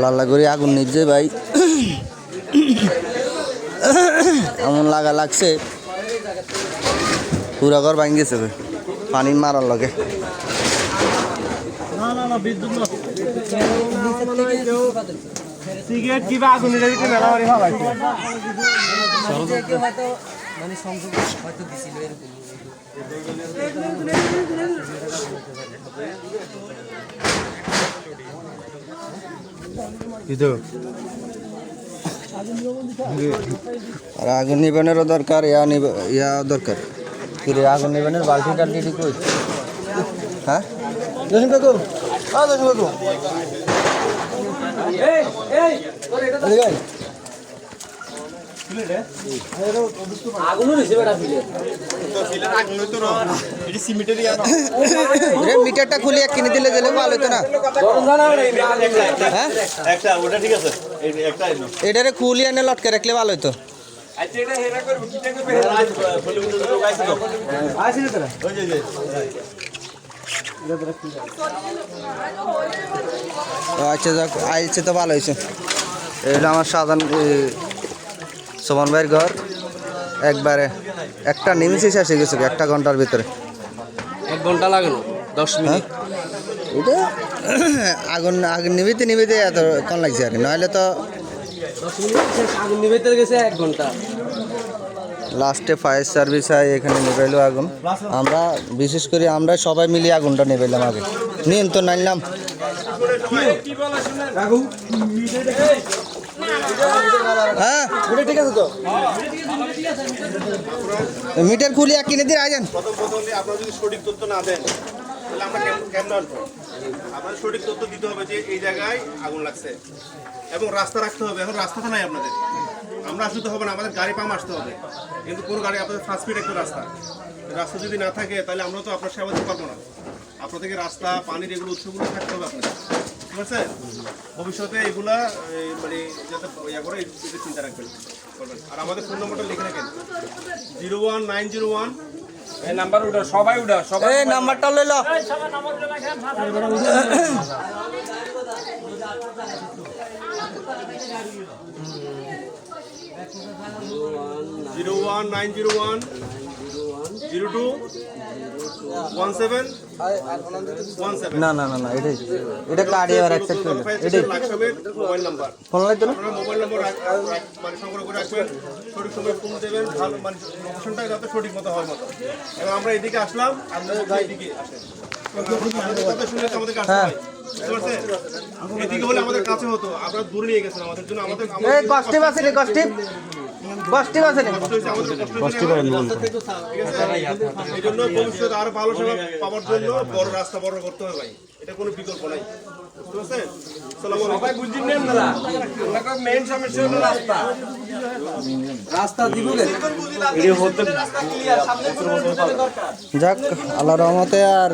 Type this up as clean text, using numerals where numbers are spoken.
লাল্লা করে আগুন নিচ্ছে ভাই, এমন লাগা লাগছে পুরা ঘর ভাঙি গেছে পানি মারার লগে। সিগারেট কিবা আগুন দিতে মেলা করে ভাবাইছে মানে সংযোগ হয়তো দিছিল এরকম আর আগুন নিবানোরও দরকার, ইয়া দরকার। কিরে আগুন নিবানোর বালতি টালতি কই? হ্যাঁ দর্শন কাকু, হ্যাঁ দর্শন কাকু, মিটারটা খুলিয়ে কিনে দিলে দিলে ভালো হতো না? এটারে খুলিয়ে এনে লটকে রাখলে ভালো হতো। আচ্ছা যাক, আইছে তো ভালো হয়েছে। এটা আমার সাধারণ সোমান ভাইয়ের ঘর, একবারে একটা নিমিষে শেষ হয়ে গেছে, 1 ঘন্টার ভিতরে। 1 ঘন্টা লাগলো 10 মিনিট। এটা আগুন নিভিতে নিভিতে এত কম লাগছে আর কি, নাহলে তো 10 মিনিট শেষ, আগুন নিভাইতে গেছে 1 ঘন্টা। লাস্টে ফায়ার সার্ভিস হয়, এখানে নিভাইলো আগুন। আমরা বিশেষ করে আমরা সবাই মিলিয়ে আগুনটা নিভাইলাম, আগে নিয়ন্ত্রণ আনলাম। হ্যাঁ ঠিক আছে তো, মিটার খুলিয়ে কিনে দিয়ে আইজান। আপনারা যদি সঠিক তথ্য না দেন তাহলে আমরা কেমন আনবো? আপনাদের সঠিক তথ্য দিতে হবে যে এই জায়গায় আগুন লাগছে এবং রাস্তা রাখতে হবে। এখন রাস্তা তো নাই আপনাদের, আমরা আসতে হবে না, আমাদের গাড়ি পাম আসতে হবে, কিন্তু কোনো গাড়ি আপনাদের 5 ফিট একটা রাস্তা যদি না থাকে তাহলে আমরা তো আপনার সেবা দিতে পারবো না। আপনাদেরকে রাস্তা, পানির এগুলো উৎসগুলো থাকতে হবে আপনাদের, ঠিক আছে? ভবিষ্যতে এগুলা মানে যাতে ইয়া করে এটা চিন্তা রাখবেন। আর আমাদের ফোন নম্বরটা লিখে রাখেন, 01901। এই নাম্বার উঠা, সবাই উঠা, সবাই এই নাম্বারটা লইল। 01901 021717। না না না না, এটা কার্ডে আর অ্যাকসেপ্ট করবে। এটাই মোবাইল নাম্বার, ফোন লাগতো না, মোবাইল নম্বর মানে সংগ্রহ করে রাখবেন, সঠিক সময় ফোন দেবেন, ভালো মানে লোকেশনটা যাতে সঠিক মতো হয় মতো। এবং আমরা এদিকে আসলাম, আপনারা এদিকে আসেন, আপনাদের কথা শুনে তো আমাদের কাছে হয়, বুঝতে পারছেন? এদিকে হলে আমাদের কাছে হতো, আপনারা দূরে নিয়ে গেছেন আমাদের জন্য। আমাদের এই কষ্টিপ আছে রে, কষ্টিপ আছে রে, কষ্ট করেন না, ঠিক আছে? এই জন্য ভবিষ্যতে আরো ভালো সেবা পাওয়ার জন্য বড় রাস্তা বড় করতে হবে ভাই, এটা কোনো বিকল্প নাই, বুঝতে পারছেন? সবাই বুঝি নেন না, আমরা মেইন সমস্যা হলো রাস্তা। রাস্তা দিব যাক আল্লাহর রহমতে আর